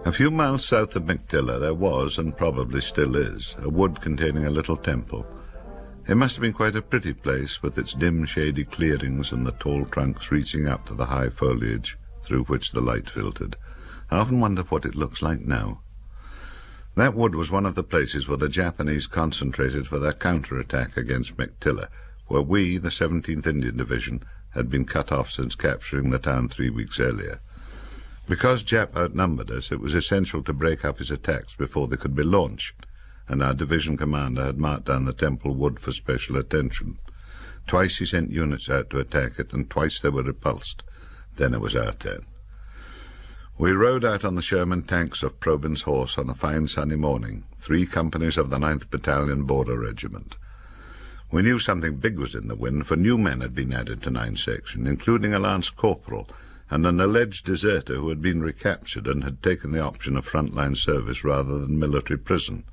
A few miles south of McTilla there was, and probably still is, a wood containing a little temple. It must have been quite a pretty place, with its dim, shady clearings and the tall trunks reaching up to the high foliage through which the light filtered. I often wondered what it looks like now. That wood was one of the places where the Japanese concentrated for their counterattack against McTilla, where we, the 17th Indian Division, had been cut off since capturing the town 3 weeks earlier. Because Jap outnumbered us, it was essential to break up his attacks before they could be launched, and our division commander had marked down the temple wood for special attention. Twice he sent units out to attack it, and twice they were repulsed. Then it was our turn. We rode out on the Sherman tanks of Probyn's horse on a fine sunny morning, 3 companies of the 9th Battalion Border Regiment. We knew something big was in the wind, for new men had been added to 9 Section, including a lance corporal and an alleged deserter who had been recaptured and had taken the option of front-line service rather than military prison.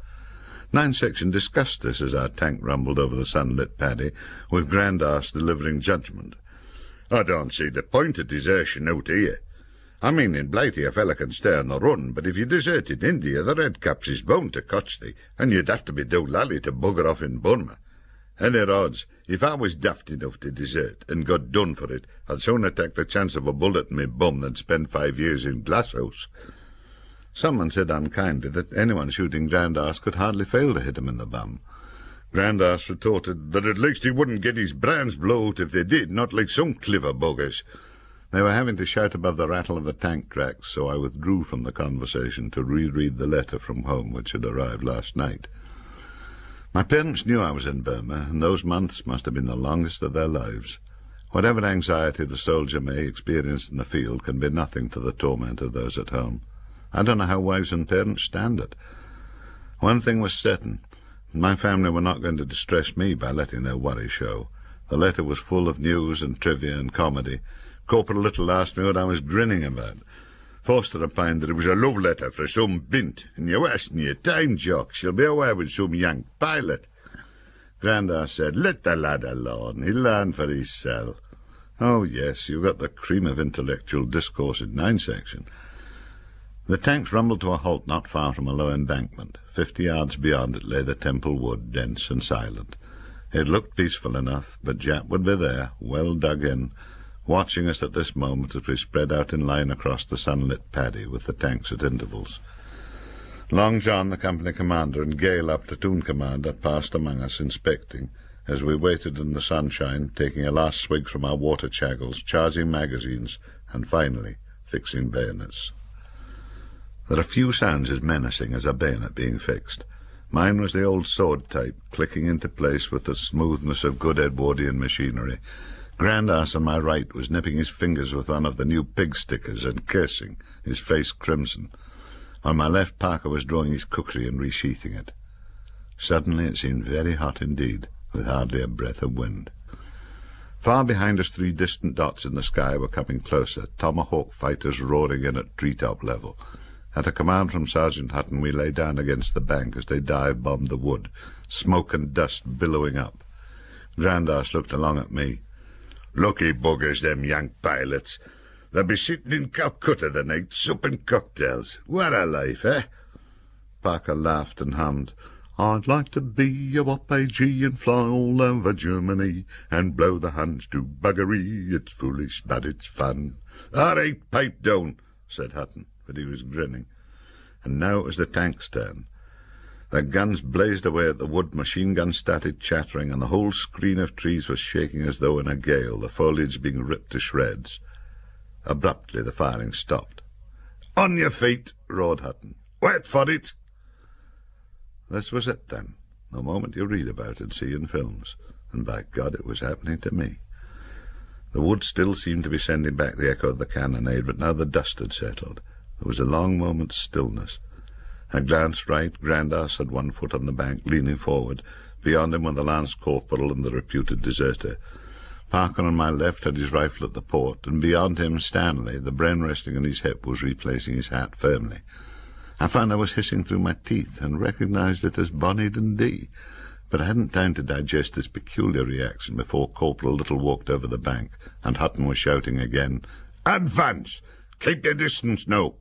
9 Section discussed this as our tank rumbled over the sunlit paddy, with Grand Arse delivering judgment. "I don't see the point of desertion out here. I mean, in Blighty a fella can stay on the run, but if you desert in India, the Red Caps is bound to catch thee, and you'd have to be doolally to bugger off in Burma. Any odds, if I was daft enough to desert and got done for it, I'd sooner take the chance of a bullet in my bum than spend 5 years in Glasshouse." Someone said unkindly that anyone shooting Grand Arse could hardly fail to hit him in the bum. Grand Arse retorted that at least he wouldn't get his brains blowed if they did, not like some clever buggers. They were having to shout above the rattle of the tank tracks, so I withdrew from the conversation to reread the letter from home which had arrived last night. My parents knew I was in Burma, and those months must have been the longest of their lives. Whatever anxiety the soldier may experience in the field can be nothing to the torment of those at home. I don't know how wives and parents stand it. One thing was certain. My family were not going to distress me by letting their worry show. The letter was full of news and trivia and comedy. Corporal Little asked me what I was grinning about. Forster opined that it was a love letter for some bint, and you wasting your time, Jock. She'll be away with some young pilot. Grandad said, "Let the lad alone. He'll learn for himself." Oh, yes, you got the cream of intellectual discourse in 9 Section. The tanks rumbled to a halt not far from a low embankment. 50 yards beyond it lay the temple wood, dense and silent. It looked peaceful enough, but Jap would be there, well dug in, watching us at this moment as we spread out in line across the sunlit paddy with the tanks at intervals. Long John, the company commander, and Gale, our platoon commander, passed among us inspecting, as we waited in the sunshine, taking a last swig from our water chaggles, charging magazines, and finally fixing bayonets. There are few sounds as menacing as a bayonet being fixed. Mine was the old sword type, clicking into place with the smoothness of good Edwardian machinery. Grand Arse on my right was nipping his fingers with one of the new pig stickers and cursing, his face crimson. On my left, Parker was drawing his kukri and resheathing it. Suddenly it seemed very hot indeed, with hardly a breath of wind. Far behind us 3 distant dots in the sky were coming closer, tomahawk fighters roaring in at treetop level. At a command from Sergeant Hutton we lay down against the bank as they dive-bombed the wood, smoke and dust billowing up. Grand Arse looked along at me. "Lucky buggers, them young pilots. They'll be sitting in Calcutta the night, supping cocktails. What a life, eh?" Parker laughed and hummed, "I'd like to be a WAP-AG and fly all over Germany and blow the Huns to buggery. It's foolish, but it's fun." "All right, pipe down," said Hutton, but he was grinning. And now it was the tank's turn. The guns blazed away at the wood, machine guns started chattering, and the whole screen of trees was shaking as though in a gale, the foliage being ripped to shreds. Abruptly the firing stopped. "On your feet," roared Hutton. "Wait for it." This was it, then, the moment you read about and see in films, and by God it was happening to me. The wood still seemed to be sending back the echo of the cannonade, but now the dust had settled. There was a long moment's stillness. I glanced right. Grand Arse had 1 foot on the bank, leaning forward. Beyond him were the lance corporal and the reputed deserter. Parker on my left had his rifle at the port, and beyond him Stanley, the brain resting on his hip, was replacing his hat firmly. I found I was hissing through my teeth, and recognized it as Bonnie Dundee, but I hadn't time to digest this peculiar reaction before Corporal Little walked over the bank, and Hutton was shouting again, "Advance! Keep your distance now!"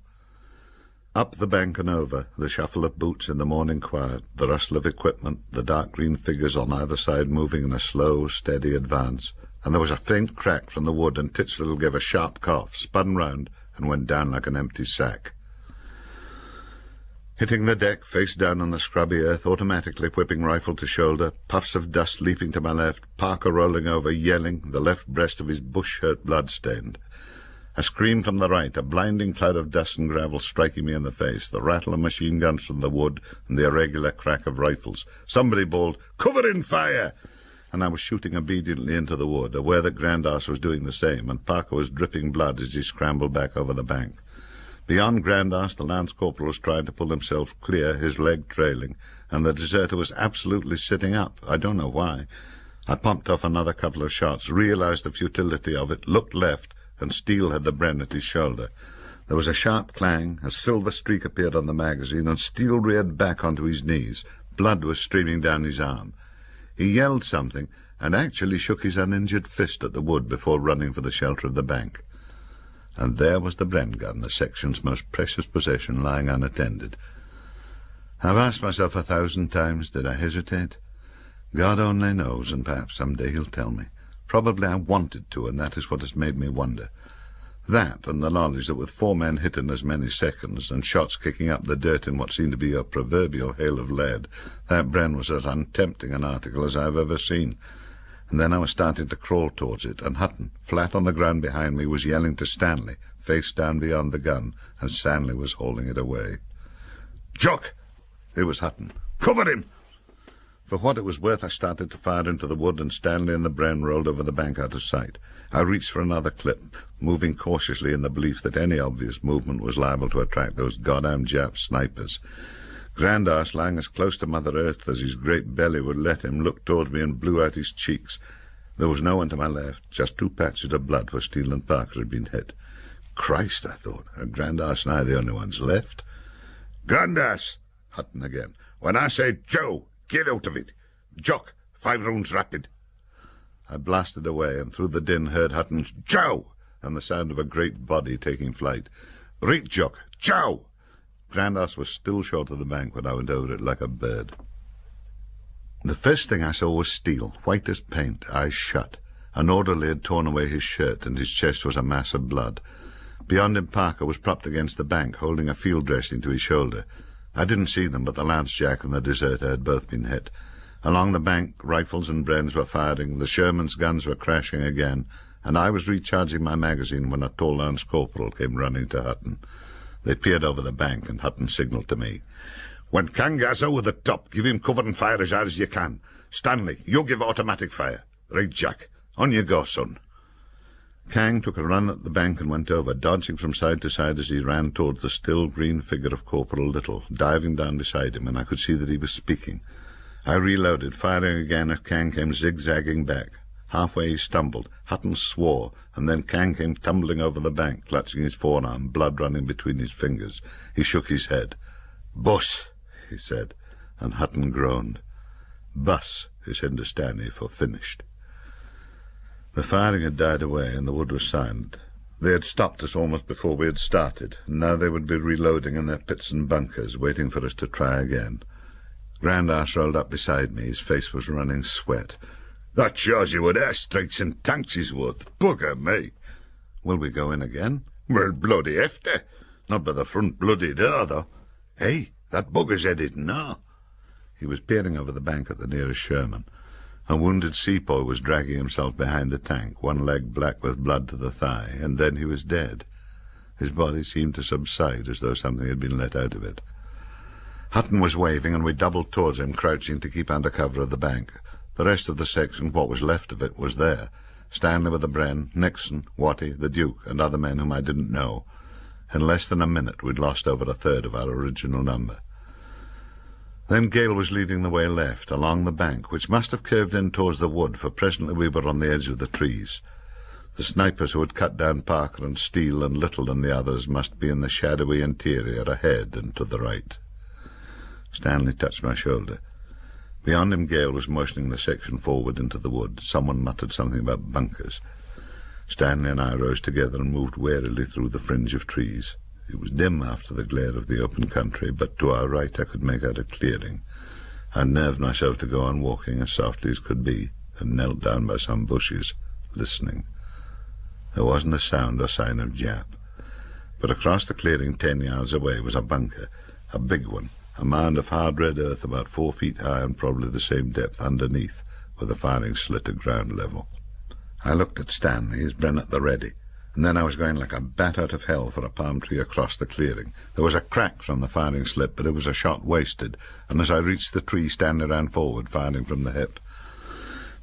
Up the bank and over, the shuffle of boots in the morning quiet, the rustle of equipment, the dark green figures on either side moving in a slow, steady advance. And there was a faint crack from the wood, and Titchliddle gave a sharp cough, spun round, and went down like an empty sack. Hitting the deck, face down on the scrubby earth, automatically whipping rifle to shoulder, puffs of dust leaping to my left, Parker rolling over, yelling, the left breast of his bush-shirt blood-stained. A scream from the right, a blinding cloud of dust and gravel striking me in the face, the rattle of machine guns from the wood, and the irregular crack of rifles. Somebody bawled, "Cover in fire!" And I was shooting obediently into the wood, aware that Grandarse was doing the same, and Parker was dripping blood as he scrambled back over the bank. Beyond Grandarse, the Lance Corporal was trying to pull himself clear, his leg trailing, and the deserter was absolutely sitting up. I don't know why. I pumped off another couple of shots, realized the futility of it, looked left, and Steele had the Bren at his shoulder. There was a sharp clang, a silver streak appeared on the magazine, and Steele reared back onto his knees. Blood was streaming down his arm. He yelled something, and actually shook his uninjured fist at the wood before running for the shelter of the bank. And there was the Bren gun, the section's most precious possession, lying unattended. I've asked myself 1,000 times, did I hesitate? God only knows, and perhaps some day he'll tell me. Probably I wanted to, and that is what has made me wonder. That, and the knowledge that with 4 men hit in as many seconds, and shots kicking up the dirt in what seemed to be a proverbial hail of lead, that Bren was as untempting an article as I've ever seen. And then I was starting to crawl towards it, and Hutton, flat on the ground behind me, was yelling to Stanley, face down beyond the gun, and Stanley was holding it away. "Jock!" It was Hutton. "Cover him!" For what it was worth, I started to fire into the wood, and Stanley and the Bren rolled over the bank out of sight. I reached for another clip, moving cautiously in the belief that any obvious movement was liable to attract those goddamn Jap snipers. Grandarse, lying as close to Mother Earth as his great belly would let him, looked towards me and blew out his cheeks. There was no one to my left, just 2 patches of blood where Steele and Parker had been hit. Christ, I thought, are Grandarse and I the only ones left? "Grandarse!" Hutton again. "When I say Joe, get out of it. Jock, 5 rounds rapid." I blasted away, and through the din heard Hutton's "Joe!" and the sound of a great body taking flight. "Right, Jock, Joe!" Grandarse was still short of the bank when I went over it like a bird. The first thing I saw was Steele, white as paint, eyes shut. An orderly had torn away his shirt, and his chest was a mass of blood. Beyond him, Parker was propped against the bank, holding a field dressing to his shoulder. I didn't see them, but the Lance Jack and the deserter had both been hit. Along the bank, rifles and Brens were firing, the Sherman's guns were crashing again, and I was recharging my magazine when a tall Lance Corporal came running to Hutton. They peered over the bank, and Hutton signalled to me. "When Kanga's over the top, give him cover and fire as hard as you can. Stanley, you give automatic fire. Right, Jack. On you go, son." Kang took a run at the bank and went over, dodging from side to side as he ran towards the still green figure of Corporal Little, diving down beside him, and I could see that he was speaking. I reloaded, firing again as Kang came zigzagging back. Halfway he stumbled. Hutton swore, and then Kang came tumbling over the bank, clutching his forearm, blood running between his fingers. He shook his head. "Bus," he said, and Hutton groaned. "Bus" is Hindustani for finished. The firing had died away, and the wood was silent. They had stopped us almost before we had started, and now they would be reloading in their pits and bunkers, waiting for us to try again. Grandarse rolled up beside me. His face was running sweat. "That shows you what airstrikes and tanks is worth. Bugger me." "Will we go in again?" "Well, bloody hefty. Not by the front bloody door, though. Hey, that bugger's headed now." He was peering over the bank at the nearest Sherman. A wounded sepoy was dragging himself behind the tank, one leg black with blood to the thigh, and then he was dead. His body seemed to subside as though something had been let out of it. Hutton was waving, and we doubled towards him, crouching to keep under cover of the bank. The rest of the section, what was left of it, was there. Stanley with the Bren, Nixon, Watty, the Duke, and other men whom I didn't know. In less than a minute we'd lost over a third of our original number. Then Gale was leading the way left, along the bank, which must have curved in towards the wood, for presently we were on the edge of the trees. The snipers who had cut down Parker and Steele and Little and the others must be in the shadowy interior ahead and to the right. Stanley touched my shoulder. Beyond him, Gale was motioning the section forward into the wood. Someone muttered something about bunkers. Stanley and I rose together and moved warily through the fringe of trees. It was dim after the glare of the open country, but to our right I could make out a clearing. I nerved myself to go on walking as softly as could be, and knelt down by some bushes, listening. There wasn't a sound or sign of Jap, but across the clearing 10 yards away was a bunker, a big one, a mound of hard red earth about 4 feet high and probably the same depth underneath, with a firing slit at ground level. I looked at Stanley, his bren at the ready, and then I was going like a bat out of hell for a palm tree across the clearing. There was a crack from the firing slit, but it was a shot wasted, and as I reached the tree, Stanley ran forward, firing from the hip.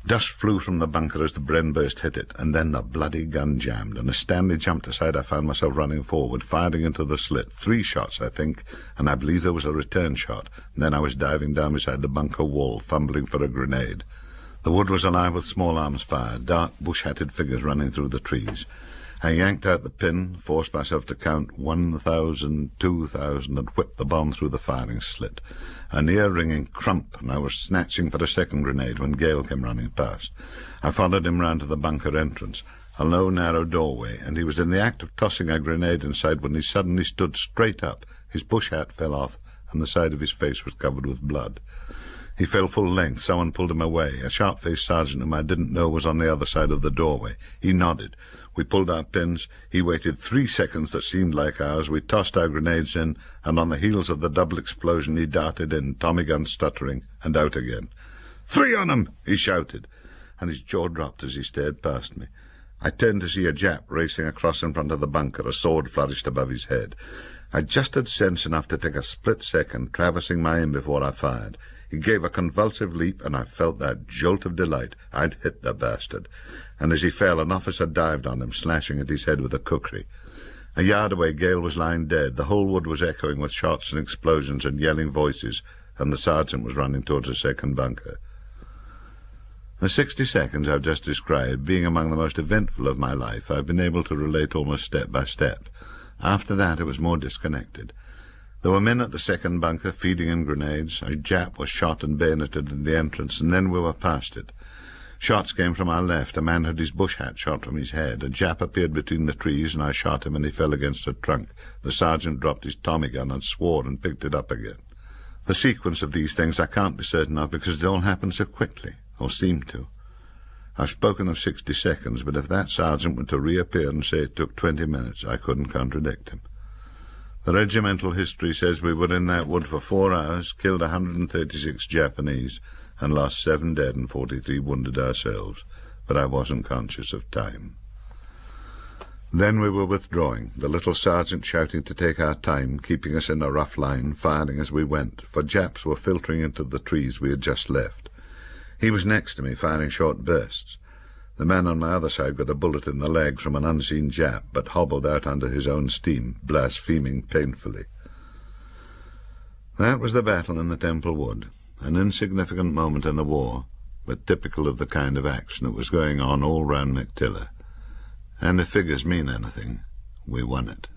Dust flew from the bunker as the bren burst hit it, and then the bloody gun jammed, and as Stanley jumped aside, I found myself running forward, firing into the slit. 3 shots, I think, and I believe there was a return shot, and then I was diving down beside the bunker wall, fumbling for a grenade. The wood was alive with small arms fire, dark bush-hatted figures running through the trees. I yanked out the pin, forced myself to count 1,000, 2,000, and whipped the bomb through the firing slit. An ear-ringing crump, and I was snatching for a second grenade when Gale came running past. I followed him round to the bunker entrance, a low, narrow doorway, and he was in the act of tossing a grenade inside when he suddenly stood straight up. His bush hat fell off, and the side of his face was covered with blood. He fell full length. Someone pulled him away. A sharp-faced sergeant whom I didn't know was on the other side of the doorway. He nodded. We pulled our pins. He waited 3 seconds that seemed like hours. We tossed our grenades in, and on the heels of the double explosion he darted in, Tommy gun stuttering, and out again. 3 on 'em! He shouted, and his jaw dropped as he stared past me. I turned to see a Jap racing across in front of the bunker, a sword flourished above his head. I just had sense enough to take a split second, traversing my aim before I fired. He gave a convulsive leap, and I felt that jolt of delight. I'd hit the bastard. And as he fell, an officer dived on him, slashing at his head with a kukri. A yard away, Gale was lying dead. The whole wood was echoing with shots and explosions and yelling voices, and the sergeant was running towards the second bunker. The 60 seconds I've just described, being among the most eventful of my life, I've been able to relate almost step by step. After that, it was more disconnected. There were men at the second bunker, feeding in grenades. A Jap was shot and bayoneted in the entrance, and then we were past it. Shots came from our left. A man had his bush hat shot from his head. A Jap appeared between the trees, and I shot him, and he fell against a trunk. The sergeant dropped his Tommy gun and swore and picked it up again. The sequence of these things I can't be certain of because it all happened so quickly, or seemed to. I've spoken of 60 seconds, but if that sergeant were to reappear and say it took 20 minutes, I couldn't contradict him. The regimental history says we were in that wood for 4 hours, killed 136 Japanese, and lost 7 dead and 43 wounded ourselves, but I wasn't conscious of time. Then we were withdrawing, the little sergeant shouting to take our time, keeping us in a rough line, firing as we went, for Japs were filtering into the trees we had just left. He was next to me, firing short bursts. The man on my other side got a bullet in the leg from an unseen Jap, but hobbled out under his own steam, blaspheming painfully. That was the battle in the Temple Wood, an insignificant moment in the war, but typical of the kind of action that was going on all round McTiller. And if figures mean anything, we won it.